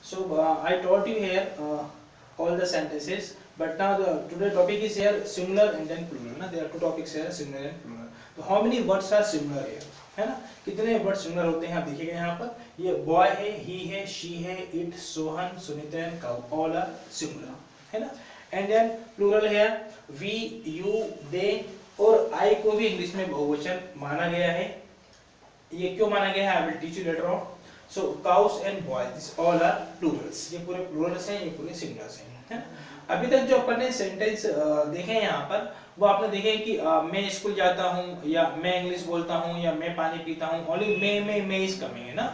So I taught you here all the sentences, but now the today topic is here singular and then plural. ना there are two topics here, singular and plural. तो how many words are similar here? है ना, कितने word similar होते हैं आप देखिएगा यहाँ पर. ये बॉय है, ही है, शी है, it, Sohan, Sunita and cow, all are similar, है ना. एंड देन प्लूरल है वी, यू, दे, और आई को भी इंग्लिश में बहुवचन माना गया है. ये क्यों माना गया है, I will teach you later on. So cows and boy, this all are plurals. ये पूरे प्लूरल्स हैं, ये पूरे सिंगुलर्स हैं, है ना. अभी तक जो अपन ने सेंटेंस देखे हैं यहाँ पर, वो आपने देखे कि मैं स्कूल जाता हूँ, या मैं इंग्लिश बोलता हूँ, या मैं पानी पीता हूँ. ओनली मैं इज कमिंग, है ना.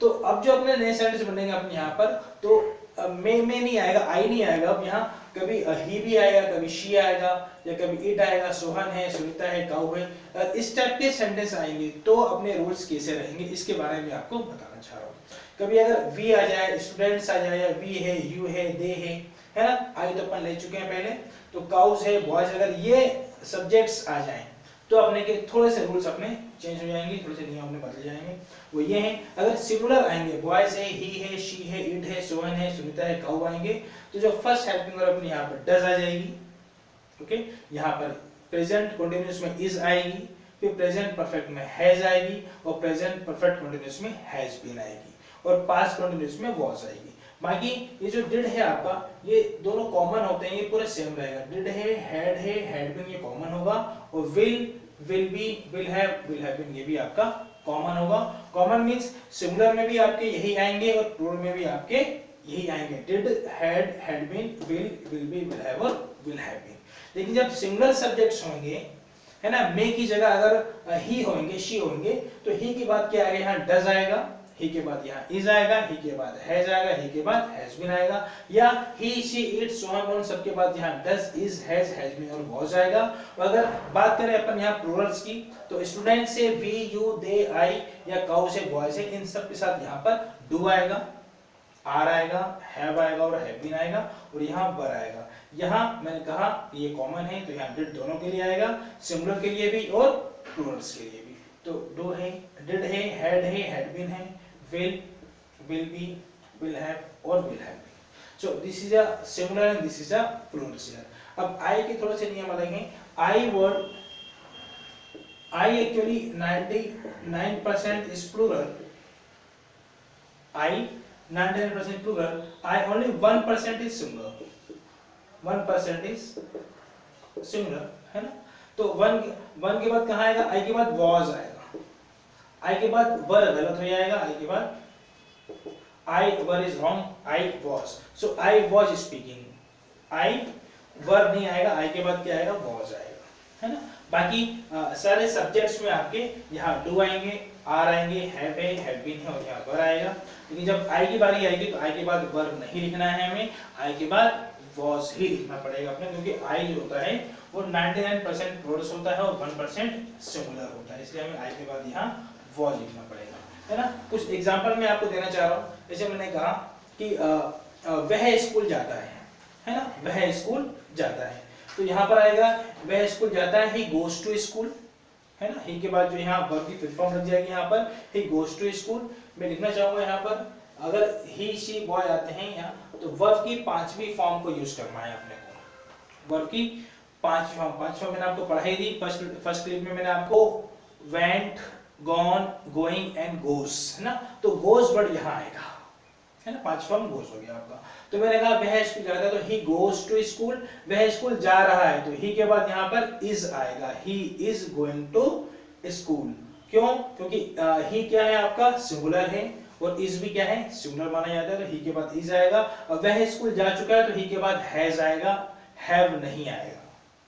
तो अब जो अपने नए सेंटेंस बनेंगे अपने यहाँ पर, तो मैं नहीं आएगा, आई नहीं आएगा. अब यहाँ कभी ही भी आएगा, कभी शी आएगा, या कभी इट आएगा, सोहन है, सुनीता है, काऊ है. इस टाइप के सेंटेंस आएंगे तो अपने रूल्स कैसे रहेंगे इसके बारे में आपको बताना चाह रहा हूँ. कभी अगर वी आ जाए, स्टूडेंट्स आ जाए, या वी है, यू है, दे है ना. आई तो अपन ले चुके हैं पहले. तो काउस है, बॉयज, अगर ये सब्जेक्ट्स आ जाएं तो अपने के थोड़े से रूल्स अपने चेंज हो जाएंगे, थोड़े से नियम अपने बदल जाएंगे. वो ये हैं, अगर सिंगुलर आएंगे, बॉयज है, ही है, शी है, इट है, सोहन है, सुनीता है, काऊ आएंगे, तो जो फर्स्ट हेल्पिंग वर्ब अपने यहाँ पर डज आ जाएगी. ओके, यहाँ पर प्रेजेंट कंटीन्यूअस में इज आएगी, फिर प्रेजेंट परफेक्ट में हैज आएगी, और प्रेजेंट परफेक्ट कंटीन्यूअस में हैज बीन आएगी, और पास्ट कंटीन्यूअस में वाज आएगी. बाकी ये जो डिड है आपका, ये दोनों कॉमन होते हैं, ये पूरे सेम रहेगा. डिड है, हैड बीन, ये कॉमन होगा, और will be, will have been, ये भी आपका कॉमन होगा. कॉमन मींस सिंगुलर में भी आपके यही आएंगे, और प्लूरल में भी आपके यही आएंगे. Did, had been, will be, will have, और विल हैव बीन. लेकिन जब सिंगुलर सब्जेक्ट्स होंगे, है ना, मे की जगह अगर ही होंगे, शी होंगे, तो ही के बाद क्या आएगा, यहाँ डज आएगा, ही के बाद यहाँ इज आएगा, ही के बाद हैज आएगा, ही के बाद हैज बीन आएगा, या ही, शी, इट, सोहन, ऑन सबके बाद यहाँ डज, इज, हैज बीन और वाज आएगा. और अगर बात करें अपन यहाँ प्लूरल्स की, तो स्टूडेंट से वी, यू, दे, आई, या काउ से बॉय से, इन सब के साथ यहाँ पर डू आएगा, आर आएगा, हैव आएगा, और हैव बीन आएगा, और यहाँ वर आएगा. यहाँ मैंने कहा ये कॉमन है, तो यहाँ डिड दोनों के लिए आएगा, सिंगुलर के लिए भी और प्लूरल्स के लिए भी. तो डू है, डिड है, हैड बीन है, will be, will have, और will have been. So this is a singular and this is a plural here. अब I के थोड़े से नियम अलग हैं. I word, I actually 99% is plural. I 99% plural. I only 1% is singular. 1% is singular, है ना. तो वन के बाद कहाँ आएगा, I के बाद was आएगा, आई के बाद वर गलत हो जाएगा, आई के बाद I were is wrong, I was. So I was speaking, I were नहीं आएगा, आई के बाद क्या आएगा, वॉज आएगा, है ना. बाकी सारे सब्जेक्ट्स में आपके यहाँ डू आएंगे, आर आएंगे, हैव है, हैव बीन है, और यहाँ वर आएगा. लेकिन जब आई की बारी आएगी तो आई के बाद वर नहीं लिखना है हमें, आई के बाद वॉज ही लिखना पड़ेगा अपने, क्योंकि आई जो होता है वो 99% प्लूरल होता है और 1% सिंगुलर होता है, इसलिए हमें आई के बाद यहाँ वॉज लिखना पड़ेगा, है ना. कुछ एग्जांपल मैं आपको देना चाह रहा हूँ. जैसे मैंने कहा कि वह स्कूल जाता है ना, वह स्कूल जाता है, तो यहाँ पर आएगा वह स्कूल जाता है, ही गोज टू स्कूल, है ना. ही के बाद जो यहाँ वर्ब की फुल फॉर्म लग जाएगी, यहाँ पर ही गोज टू स्कूल. मैं लिखना चाहूंगा यहाँ पर, अगर ही, शी, बॉय आते हैं यहाँ, तो वर्ब की पांचवी फॉर्म को यूज करना है अपने को. वर्ब की पांचवी फॉर्म मैंने आपको पढ़ाई दी फर्स्ट क्लिप में. मैंने आपको went, gone, going and goes, है ना. तो गोस वर्ड यहाँ आएगा, है ना, पांच फॉर्म गोस हो गया आपका. तो मैंने कहा वह स्कूल जाता है, तो ही गोस टू स्कूल, वह स्कूल जा रहा है, तो ही के बाद यहाँ पर इज आएगा, he is going to school. क्यों, क्योंकि ही क्या है आपका, सिंगुलर है, और इज भी क्या है, सिंगुलर माना जाता है, तो ही के बाद इज आएगा. और वह स्कूल जा चुका है, तो ही के बाद हैज आएगा, हैव नहीं आएगा,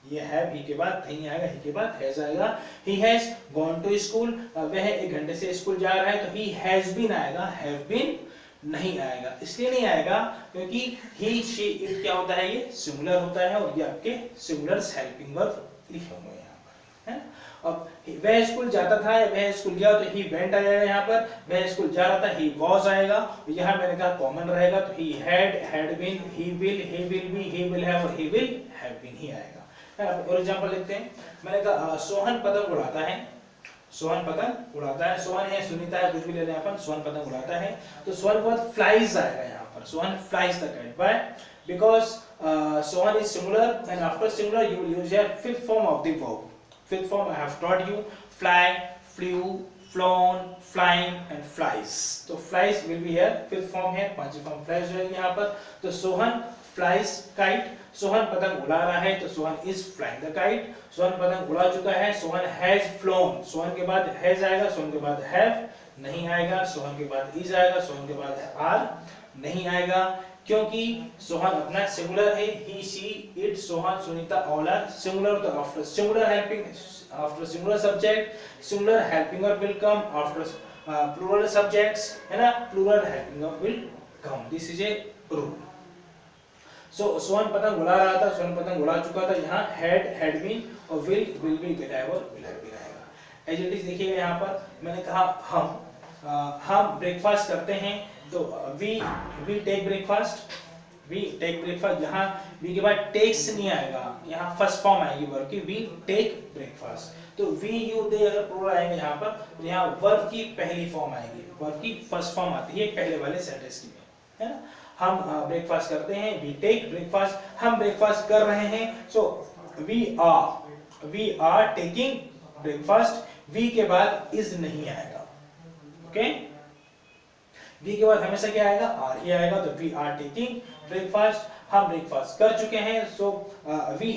ये हैव ही के बाद नहीं आएगा, ही के बाद हैज आएगा. He has gone to school, वह 1 घंटे से स्कूल जा रहा है, तो ही हैज बीन आएगा, हैव बीन नहीं आएगा. इसलिए नहीं आएगा क्योंकि ही, शी, इट क्या होता है, ये सिंगुलर होता है, और ये आपके सिंगुलर्स हेल्पिंग वर्ब लिखे हुए हैं यहाँ पर, है. अब वह स्कूल जाता था या वह स्कूल गया, तो ही वेंट आएगा यहाँ पर. वह स्कूल जा रहा था, ही वॉज आएगा. यहाँ मैंने कहा कॉमन रहेगा, तो he had been, he will be, he will have, और he will have been he आएगा. और एग्जांपल लिखते हैं. मैंने कहा सोहन पतंग उड़ाता है, सोहन पतंग उड़ाता है. सोहन है, सुनीता है, कुछ भी ले लें अपन, सोहन पतंग उड़ाता है. तो सोहन के बाद फ्लाइज आएगा यहाँ पर Sohan flies the kite. Why? Because Sohan is singular and after singular you will use your fifth form of the verb. Fifth form I have taught you. Fly, flu, flown, flying and flies. तो flies will be here, fifth form है, पांचवी form flies रहेगी यहाँ पर. तो Sohan flies kite. Sohan पतंग उड़ा रहा है तो Sohan is flying the kite. Sohan पतंग उड़ा चुका है. Sohan has flown. सोहन के बाद has आएगा, सोहन के बाद have नहीं आएगा, सोहन के बाद is आएगा, सोहन के बाद are नहीं आएगा, क्योंकि सोहन अपना सिंगुलर है. he, she, it, Sohan, Sunita all are singular. तो after singular helping, after singular subject, singular helping verb will come. after plural subjects, है ना, plural helping verb will come. this is a rule. so Sohan पतंग उड़ा रहा था, सोहन पतंग उड़ा चुका था. यहाँ had been और will be, will have और will have been आएगा. as it is देखिएगा यहाँ पर मैंने कहा हम ब्रेकफास्ट करते हैं तो we take breakfast. we take breakfast. यहाँ we के बाद takes नहीं आएगा, यहाँ फर्स्ट फॉर्म आएगी वर्ब की. we take breakfast. तो we, you, they अगर प्लूरल आएंगे यहाँ पर तो यहाँ वर्ब की पहली फॉर्म आएगी, वर्ब की फर्स्ट फॉर्म आती है पहले वाले सेंटेंस की में, है ना. हम ब्रेकफास्ट करते हैं, we take breakfast. हम ब्रेकफास्ट कर रहे हैं, so we are taking breakfast. we के बाद is नहीं आएगा. ओके, वी के बाद हमेशा क्या आएगा, आर ही आएगा. तो वी आर टेकिंग ब्रेकफास्ट. हम ब्रेकफास्ट कर चुके हैं, so we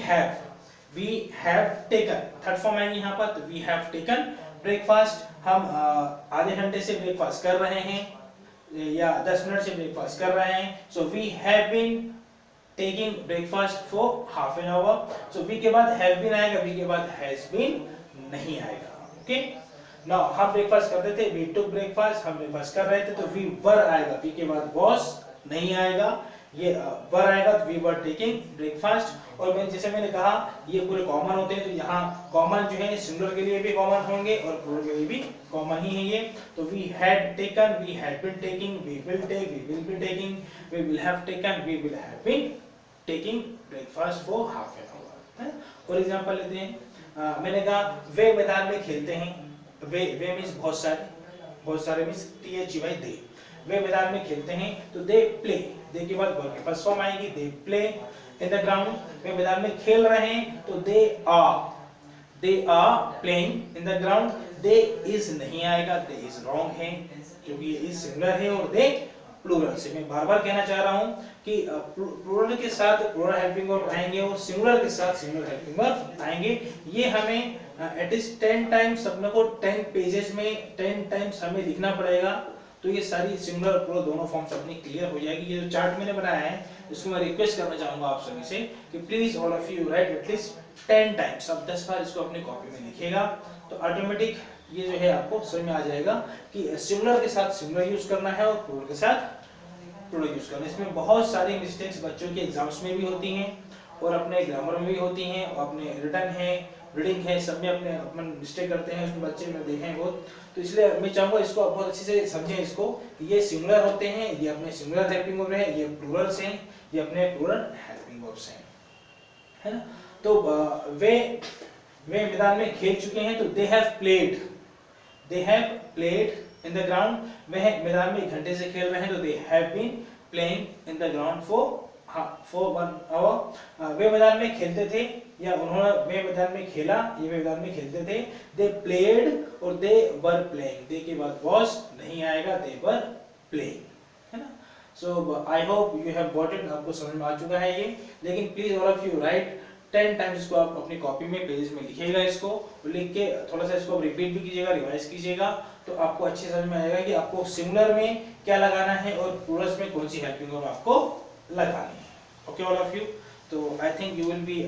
have taken. Third form आएगी यहाँ पर. तो वी हैव टेकन ब्रेकफास्ट. हम आधे घंटे से ब्रेकफास्ट कर रहे हैं या 10 मिनट से ब्रेकफास्ट कर रहे हैं. So we have been taking breakfast for half an hour. So we के बाद हैव बीन आएगा, वी के बाद हैज बीन नहीं आएगा. ओके, नाउ हम ब्रेकफास्ट करते थे, वी टुक ब्रेकफास्ट. हम ब्रेकफास्ट कर रहे थे तो वी वर आएगा, वी के बाद वॉज नहीं आएगा, ये वर आएगा. तो वी वर टेकिंग ब्रेकफास्ट. और मैंने कहा ये पूरे कॉमन होते हैं, तो यहाँ कॉमन जो है सिंगुलर के लिए भी कॉमन होंगे और प्लूरल के लिए भी कॉमन ही है ये. तो we had taken, we had been taking, we will take, we will be taking, we will have taken, we will have been taking breakfast for half an hour. For example लेते हैं, मैंने कहा वे मैदान में खेलते हैं. वे मींस बहुत सारे मींस THEY दे. वे मैदान में खेलते हैं तो दे प्ले. दे के बाद वर्ब की फर्स्ट फॉर्म आएगी, they play in the ground. वे मैदान में खेल रहे हैं तो they are playing in the ground. They is नहीं आएगा, दे इज रॉन्ग है क्योंकि ये इज सिंगुलर है और दे प्लूरल से. मैं बार-बार कहना चाह रहा हूं कि प्लूरल के साथ प्लूरल हेल्पिंग वर्ब आएंगे और सिंगुलर के साथ सिंगुलर हेल्पिंग वर्ब आएंगे. ये हमें एट लीस्ट 10 टाइम्स अपने को 10 पेजेस में 10 टाइम्स हमें लिखना पड़ेगा. तो ये सारी सिंगुलर प्लूरल दोनों फॉर्म्स अपनी क्लियर हो जाएगी. ये जो चार्ट मैंने बनाया है इसको मैं रिक्वेस्ट करना चाहूंगा आप सभी से कि please all of you right at least 10 times. अब 10 बार इसको अपनी कॉपी में लिखिएगा तो ऑटोमेटिक ये जो है आपको समझ में आ जाएगा कि सिंगुलर के साथ सिंगुलर यूज करना है और प्लूरल के साथ प्लूरल यूज करना है. इसमें बहुत सारी मिस्टेक्स बच्चों के एग्जाम्स में भी होती हैं और अपने ग्रामर में भी होती हैं और अपने रिटन है, रीडिंग है, सब में अपने मिस्टेक करते हैं. उसमें बच्चे में देखे हैं बहुत. तो इसलिए मैं चाहूंगा इसको आप बहुत अच्छे से समझें इसको. ये सिंगुलर होते हैं, ये अपने सिंगुलर हेल्पिंग वर्ब हैं, ये प्लूरल्स हैं, ये अपने प्लूरल हेल्पिंग वर्ब्स हैं, है ना. तो वे मैदान में खेल चुके हैं तो they have played in the ground. वे मैदान में 1 घंटे से खेल रहे हैं तो they have been playing in the ground for 1 hour. वे मैदान में खेलते थे या उन्होंने वे मैदान में खेला, ये मैदान में खेलते थे. दे प्लेड और दे वर प्लेइंग. दे के बाद वाज नहीं आएगा, दे वर प्लेइंग, है ना. So I hope you have got it. आपको समझ में आ चुका है ये. लेकिन please all of you write 10 times इसको आप अपनी कॉपी में पेजेस में लिखिएगा. इसको लिख के थोड़ा सा इसको रिपीट भी कीजिएगा, रिवाइज कीजिएगा तो आपको अच्छे समझ में आएगा कि आपको सिंगुलर में क्या लगाना है और प्लूरल में कौन सी हेल्पिंग वर्ब आपको लगानी है. Okay all of you. तो I think you will be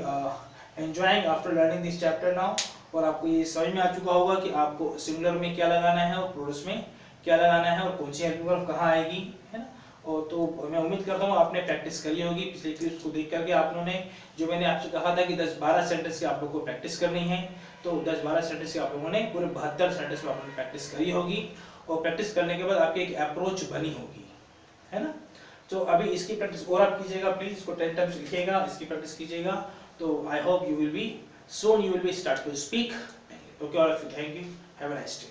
enjoying after learning this chapter now. और आपको ये समझ में आ चुका होगा कि आपको सिंगुलर में क्या लगाना है और प्लूरल में क्या लगाना है और कौन सी हेल्पिंग वर्ब कहाँ आएगी, है ना. और तो मैं उम्मीद करता हूँ आपने प्रैक्टिस करी होगी पिछले क्लिप्स को देख करके. आप लोगों ने जो मैंने आपसे कहा था कि 10-12 सेंटेंस की आप लोगों को प्रैक्टिस करनी है तो 10-12 सेंटेंस की आप लोगों ने पूरे 72 सेंटेंस में आप लोगों ने प्रैक्टिस करी होगी. और प्रैक्टिस करने के बाद आपकी एक अप्रोच बनी होगी, है ना. तो अभी इसकी प्रैक्टिस और आप कीजिएगा प्लीज. इसको 10 टाइम्स लिखिएगा, इसकी प्रैक्टिस कीजिएगा. तो आई hope you will B soon you will be start to speak. Okay, all of you, thank you, have a nice day.